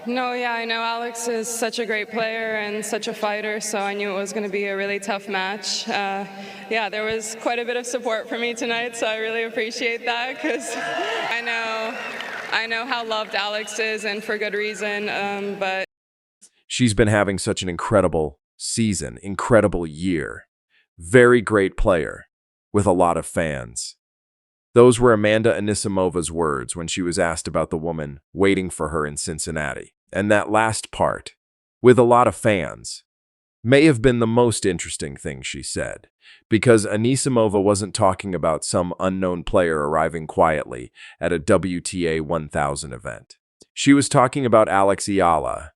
No, yeah, I know Alex is such a great player and such a fighter, so I knew it was going to be a really tough match. Yeah, there was quite a bit of support for me tonight, so I really appreciate that because I know how loved Alex is, and for good reason. But She's been having such an incredible season, incredible year. Very great player with a lot of fans. Those were Amanda Anisimova's words when she was asked about the woman waiting for her in Cincinnati. And that last part, with a lot of fans, may have been the most interesting thing she said, because Anisimova wasn't talking about some unknown player arriving quietly at a WTA 1000 event. She was talking about Alex Eala,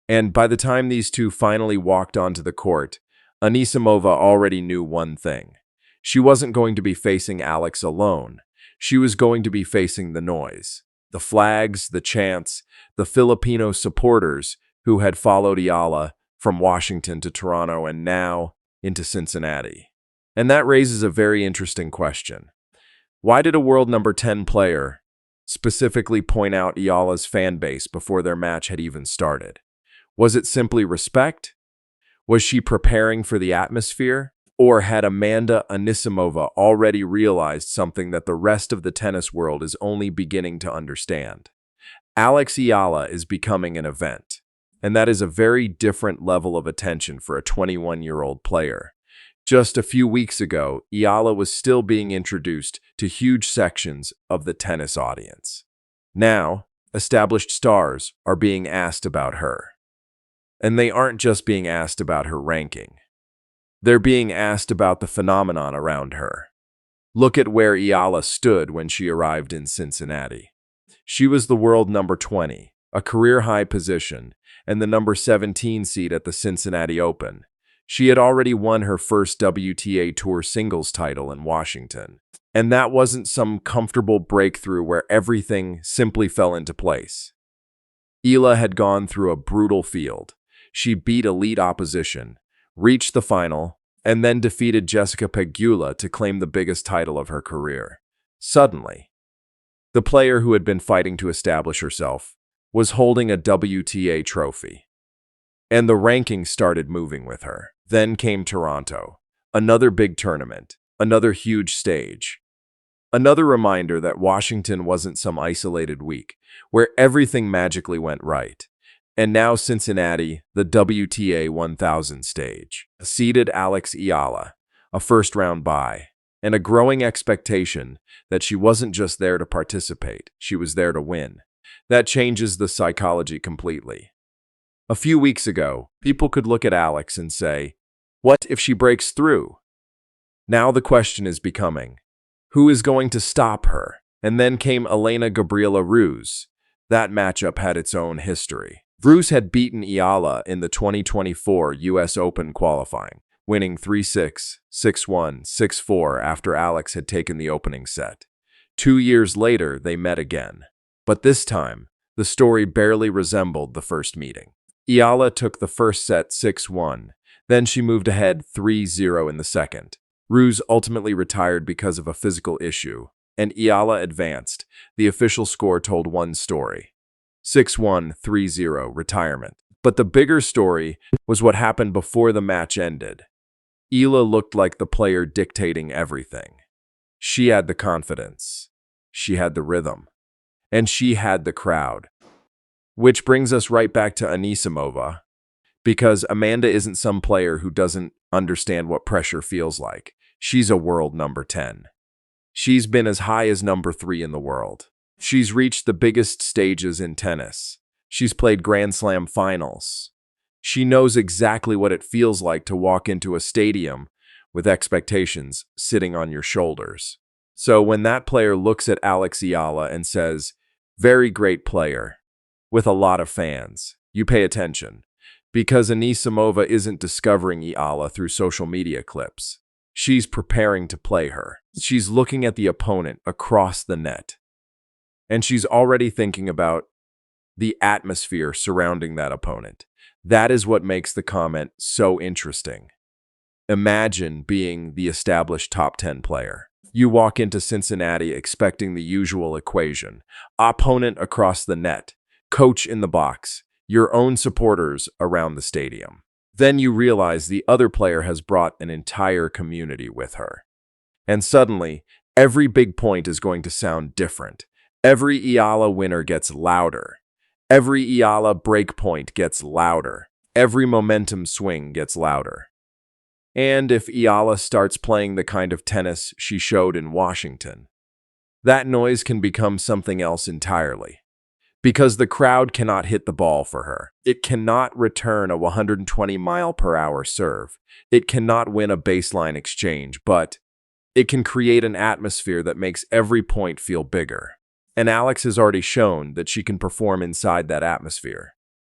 and by the time these two finally walked onto the court, Anisimova already knew one thing. She wasn't going to be facing Alex alone. She was going to be facing the noise, the flags, the chants, the Filipino supporters who had followed Eala from Washington to Toronto and now into Cincinnati. And that raises a very interesting question. Why did a world number 10 player specifically point out Eala's fan base before their match had even started? Was it simply respect? Was she preparing for the atmosphere? Or had Amanda Anisimova already realized something that the rest of the tennis world is only beginning to understand? Alex Eala is becoming an event, and that is a very different level of attention for a 21-year-old player. Just a few weeks ago, Eala was still being introduced to huge sections of the tennis audience. Now, established stars are being asked about her. And they aren't just being asked about her ranking. They're being asked about the phenomenon around her. Look at where Eala stood when she arrived in Cincinnati. She was the world number 20, a career-high position, and the number 17 seed at the Cincinnati Open. She had already won her first WTA Tour singles title in Washington. And that wasn't some comfortable breakthrough where everything simply fell into place. Eala had gone through a brutal field. She beat elite opposition, reached the final, and then defeated Jessica Pegula to claim the biggest title of her career. Suddenly, the player who had been fighting to establish herself was holding a WTA trophy. And the rankings started moving with her. Then came Toronto, another big tournament, another huge stage. Another reminder that Washington wasn't some isolated week where everything magically went right. And now Cincinnati, the WTA 1000 stage, seeded Alex Eala, a first-round bye, and a growing expectation that she wasn't just there to participate, she was there to win. That changes the psychology completely. A few weeks ago, people could look at Alex and say, what if she breaks through? Now the question is becoming, who is going to stop her? And then came Elena Gabriela Ruse. That matchup had its own history. Ruse had beaten Eala in the 2024 U.S. Open qualifying, winning 3-6, 6-1, 6-4 after Alex had taken the opening set. 2 years later, they met again. But this time, the story barely resembled the first meeting. Eala took the first set 6-1, then she moved ahead 3-0 in the second. Ruse ultimately retired because of a physical issue, and Eala advanced. The official score told one story. 6-1, 3-0, retirement. But the bigger story was what happened before the match ended. Eala looked like the player dictating everything. She had the confidence. She had the rhythm. And she had the crowd. Which brings us right back to Anisimova, because Amanda isn't some player who doesn't understand what pressure feels like. She's a world number 10. She's been as high as number 3 in the world. She's reached the biggest stages in tennis. She's played Grand Slam finals. She knows exactly what it feels like to walk into a stadium with expectations sitting on your shoulders. So when that player looks at Alex Eala and says, very great player, with a lot of fans, you pay attention. Because Anisimova isn't discovering Eala through social media clips. She's preparing to play her. She's looking at the opponent across the net. And she's already thinking about the atmosphere surrounding that opponent. That is what makes the comment so interesting. Imagine being the established top 10 player. You walk into Cincinnati expecting the usual equation. Opponent across the net. coach in the box, your own supporters around the stadium. Then you realize the other player has brought an entire community with her. And suddenly, every big point is going to sound different. Every Eala winner gets louder. Every Eala break point gets louder. Every momentum swing gets louder. And if Eala starts playing the kind of tennis she showed in Washington, that noise can become something else entirely. Because the crowd cannot hit the ball for her. It cannot return a 120-mile-per-hour serve. It cannot win a baseline exchange, but it can create an atmosphere that makes every point feel bigger. And Alex has already shown that she can perform inside that atmosphere.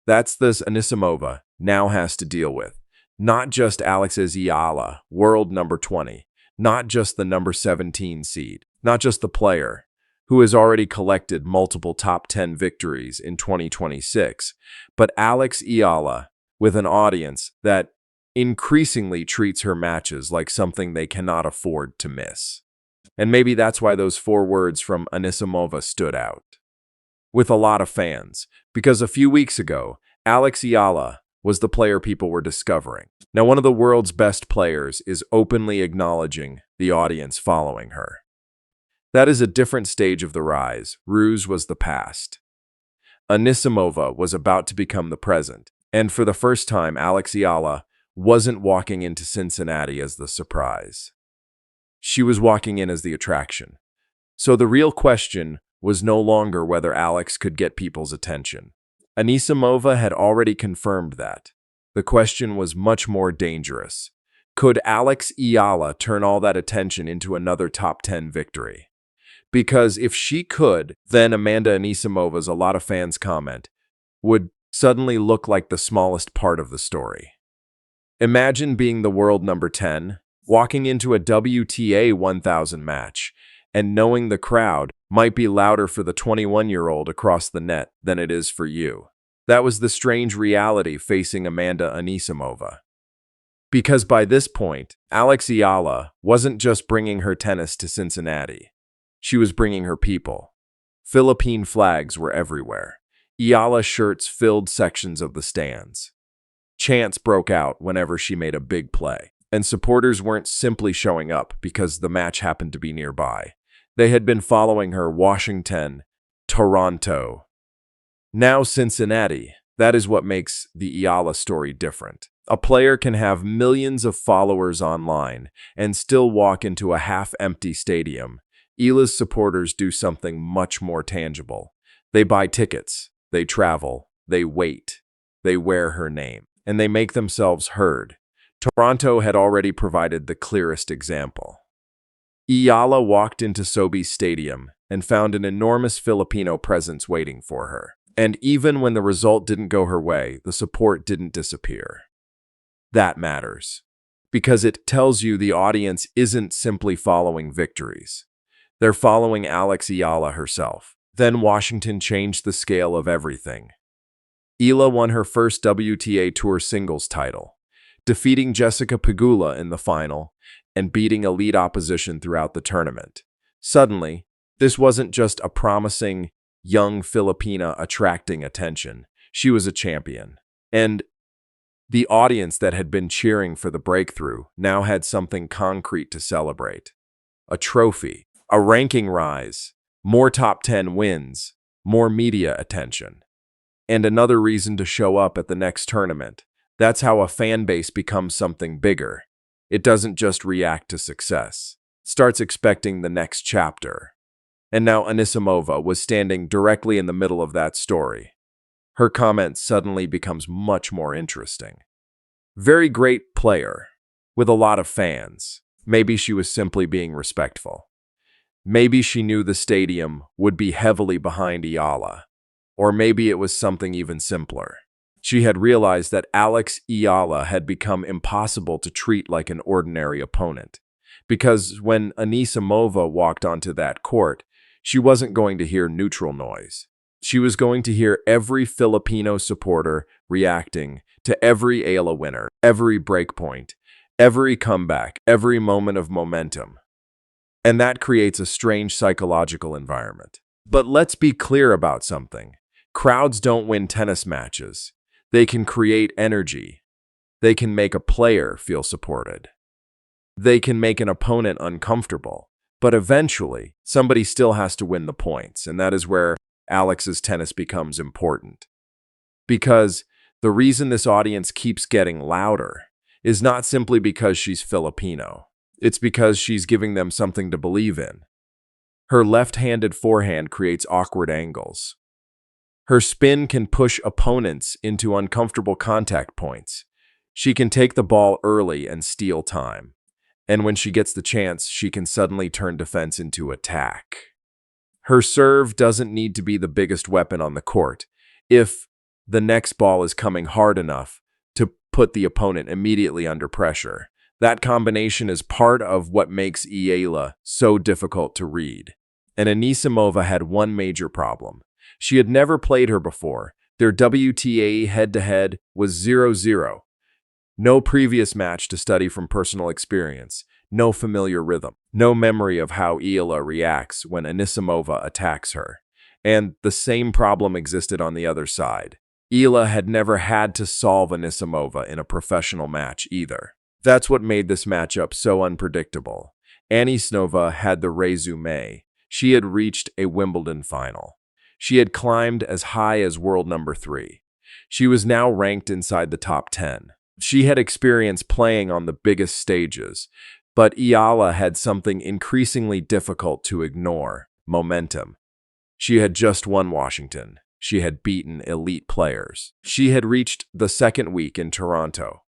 That's this Anisimova now has to deal with. Not just Alex Eala, world number 20. Not just the number 17 seed. Not just the player who has already collected multiple top 10 victories in 2026, but Alex Eala with an audience that increasingly treats her matches like something they cannot afford to miss. And maybe that's why those 4 words from Anisimova stood out with a lot of fans, because a few weeks ago, Alex Eala was the player people were discovering. Now, one of the world's best players is openly acknowledging the audience following her. That is a different stage of the rise. Ruse was the past. Anisimova was about to become the present, and for the first time, Alex Eala wasn't walking into Cincinnati as the surprise. She was walking in as the attraction. So the real question was no longer whether Alex could get people's attention. Anisimova had already confirmed that. The question was much more dangerous. Could Alex Eala turn all that attention into another top 10 victory? Because if she could, then Amanda Anisimova's, a lot of fans comment, would suddenly look like the smallest part of the story. Imagine being the world number 10, walking into a WTA 1000 match, and knowing the crowd might be louder for the 21-year-old across the net than it is for you. That was the strange reality facing Amanda Anisimova. Because by this point, Alex Eala wasn't just bringing her tennis to Cincinnati. She was bringing her people. Philippine flags were everywhere. Eala shirts filled sections of the stands. Chants broke out whenever she made a big play. And supporters weren't simply showing up because the match happened to be nearby. They had been following her Washington, Toronto, now Cincinnati. That is what makes the Eala story different. A player can have millions of followers online and still walk into a half-empty stadium. Eala's supporters do something much more tangible. They buy tickets, they travel, they wait, they wear her name, and they make themselves heard. Toronto had already provided the clearest example. Eala walked into Sobeys Stadium and found an enormous Filipino presence waiting for her. And even when the result didn't go her way, the support didn't disappear. That matters, because it tells you the audience isn't simply following victories. They're following Alex Eala herself. Then Washington changed the scale of everything. Eala won her first WTA Tour singles title, defeating Jessica Pegula in the final and beating elite opposition throughout the tournament. Suddenly, this wasn't just a promising young Filipina attracting attention. She was a champion. And the audience that had been cheering for the breakthrough now had something concrete to celebrate. A trophy, a ranking rise, more top 10 wins, more media attention, and another reason to show up at the next tournament. That's how a fan base becomes something bigger. It doesn't just react to success. It starts expecting the next chapter. And now Anisimova was standing directly in the middle of that story. Her comment suddenly becomes much more interesting. Very great player, with a lot of fans. Maybe she was simply being respectful. Maybe she knew the stadium would be heavily behind Eala. Or maybe it was something even simpler. She had realized that Alex Eala had become impossible to treat like an ordinary opponent. Because when Anisimova walked onto that court, she wasn't going to hear neutral noise. She was going to hear every Filipino supporter reacting to every Eala winner, every breakpoint, every comeback, every moment of momentum. And that creates a strange psychological environment. But let's be clear about something. Crowds don't win tennis matches. They can create energy. They can make a player feel supported. They can make an opponent uncomfortable. But eventually, somebody still has to win the points, and that is where Alex's tennis becomes important. Because the reason this audience keeps getting louder is not simply because she's Filipino. It's because she's giving them something to believe in. Her left-handed forehand creates awkward angles. Her spin can push opponents into uncomfortable contact points. She can take the ball early and steal time. And when she gets the chance, she can suddenly turn defense into attack. Her serve doesn't need to be the biggest weapon on the court if the next ball is coming hard enough to put the opponent immediately under pressure. That combination is part of what makes Eala so difficult to read. And Anisimova had one major problem. She had never played her before. Their WTA head-to-head was 0-0. No previous match to study from personal experience, no familiar rhythm, no memory of how Eala reacts when Anisimova attacks her. And the same problem existed on the other side. Eala had never had to solve Anisimova in a professional match either. That's what made this matchup so unpredictable. Anisimova had the resume. She had reached a Wimbledon final. She had climbed as high as world number 3. She was now ranked inside the top 10. She had experience playing on the biggest stages, but Eala had something increasingly difficult to ignore: momentum. She had just won Washington. She had beaten elite players. She had reached the second week in Toronto.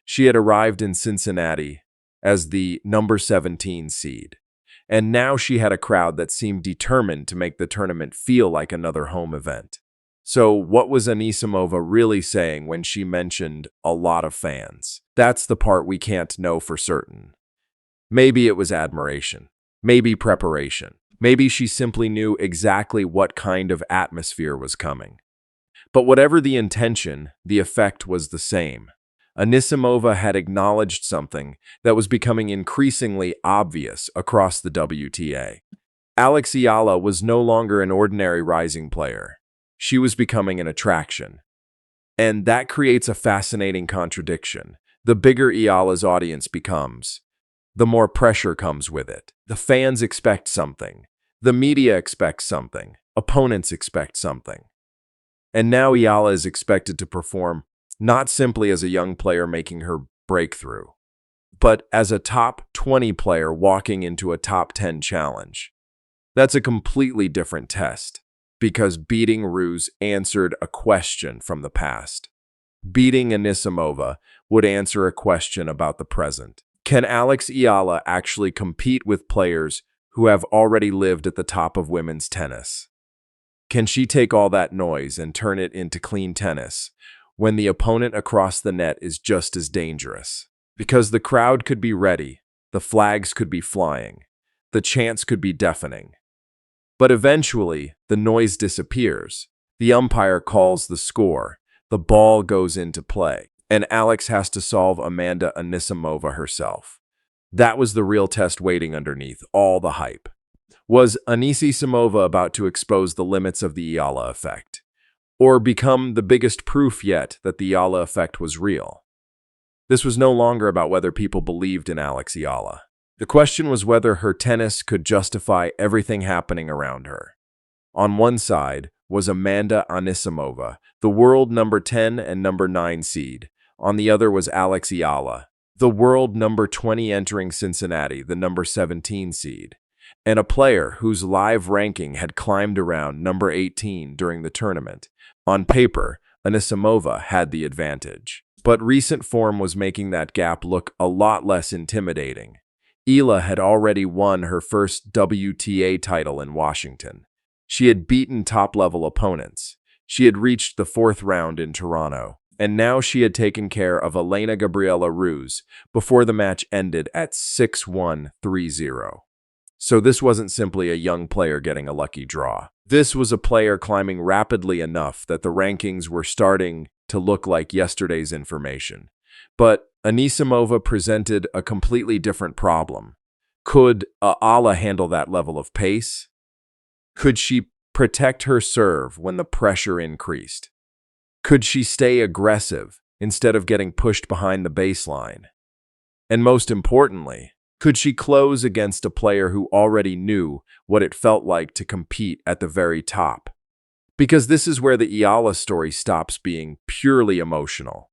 She had arrived in Cincinnati as the number 17 seed. And now she had a crowd that seemed determined to make the tournament feel like another home event. So what was Anisimova really saying when she mentioned a lot of fans? That's the part we can't know for certain. Maybe it was admiration. Maybe preparation. Maybe she simply knew exactly what kind of atmosphere was coming. But whatever the intention, the effect was the same. Anisimova had acknowledged something that was becoming increasingly obvious across the WTA. Alex Eala was no longer an ordinary rising player. She was becoming an attraction. And that creates a fascinating contradiction. The bigger Eala's audience becomes, the more pressure comes with it. The fans expect something. The media expects something. Opponents expect something. And now Eala is expected to perform not simply as a young player making her breakthrough, but as a top 20 player walking into a top 10 challenge. That's a completely different test, because beating Ruse answered a question from the past. Beating Anisimova would answer a question about the present. Can Alex Eala actually compete with players who have already lived at the top of women's tennis? Can she take all that noise and turn it into clean tennis when the opponent across the net is just as dangerous? Because the crowd could be ready, the flags could be flying, the chants could be deafening. But eventually, the noise disappears. The umpire calls the score, the ball goes into play, and Alex has to solve Amanda Anisimova herself. That was the real test waiting underneath all the hype. Was Anisimova about to expose the limits of the Eala effect, or become the biggest proof yet that the Eala effect was real? This was no longer about whether people believed in Alex Eala. The question was whether her tennis could justify everything happening around her. On one side was Amanda Anisimova, the world number 10 and number 9 seed. On the other was Alex Eala, the world number 20 entering Cincinnati, the number 17 seed, and a player whose live ranking had climbed around number 18 during the tournament. On paper, Anisimova had the advantage. But recent form was making that gap look a lot less intimidating. Eala had already won her first WTA title in Washington. She had beaten top-level opponents. She had reached the 4th round in Toronto. And now she had taken care of Elena Gabriela Ruse before the match ended at 6-1, 3-0. So this wasn't simply a young player getting a lucky draw. This was a player climbing rapidly enough that the rankings were starting to look like yesterday's information. But Anisimova presented a completely different problem. Could Eala handle that level of pace? Could she protect her serve when the pressure increased? Could she stay aggressive instead of getting pushed behind the baseline? And most importantly, could she close against a player who already knew what it felt like to compete at the very top? Because this is where the Eala story stops being purely emotional.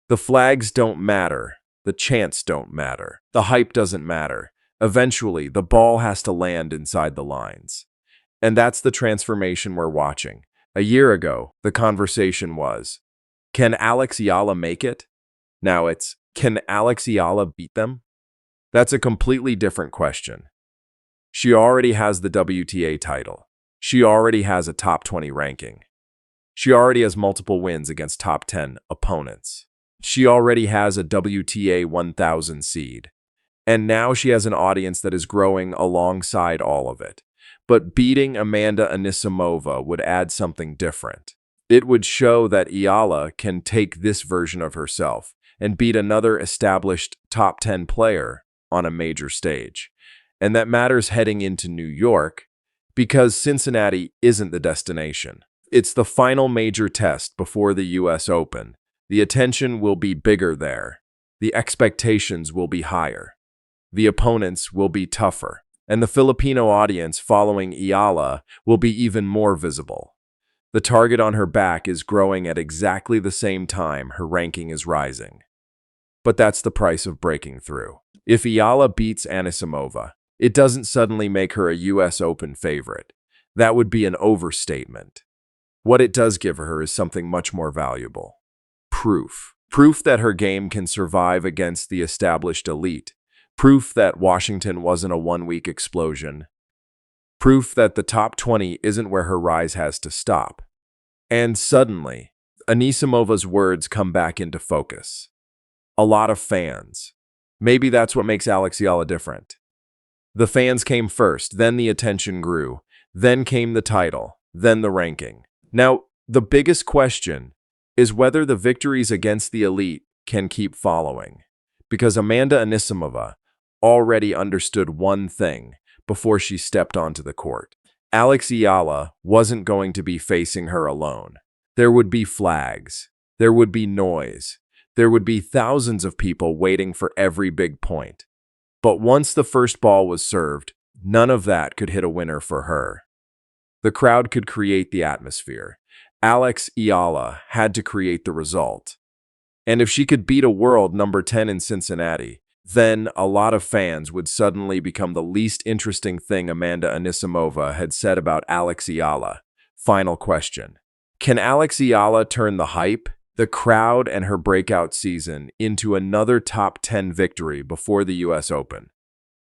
The flags don't matter. The chants don't matter. The hype doesn't matter. Eventually, the ball has to land inside the lines. And that's the transformation we're watching. A year ago, the conversation was, can Alex Eala make it? Now it's, can Alex Eala beat them? That's a completely different question. She already has the WTA title. She already has a top 20 ranking. She already has multiple wins against top 10 opponents. She already has a WTA 1000 seed. And now she has an audience that is growing alongside all of it. But beating Amanda Anisimova would add something different. It would show that Eala can take this version of herself and beat another established top 10 player on a major stage. And that matters heading into New York because Cincinnati isn't the destination. It's the final major test before the US Open. The attention will be bigger there. The expectations will be higher. The opponents will be tougher. And the Filipino audience following Eala will be even more visible. The target on her back is growing at exactly the same time her ranking is rising. But that's the price of breaking through. If Eala beats Anisimova, it doesn't suddenly make her a US Open favorite. That would be an overstatement. What it does give her is something much more valuable. Proof. Proof that her game can survive against the established elite. Proof that Washington wasn't a one-week explosion. Proof that the top 20 isn't where her rise has to stop. And suddenly, Anisimova's words come back into focus. A lot of fans. Maybe that's what makes Alex Eala different. The fans came first, then the attention grew, then came the title, then the ranking. Now, the biggest question is whether the victories against the elite can keep following. Because Amanda Anisimova already understood one thing before she stepped onto the court. Alex Eala wasn't going to be facing her alone. There would be flags. There would be noise. There would be thousands of people waiting for every big point. But once the first ball was served, none of that could hit a winner for her. The crowd could create the atmosphere. Alex Eala had to create the result. And if she could beat a world number 10 in Cincinnati, then a lot of fans would suddenly become the least interesting thing Amanda Anisimova had said about Alex Eala. Final question. Can Alex Eala turn the hype, the crowd, and her breakout season into another top 10 victory before the US Open?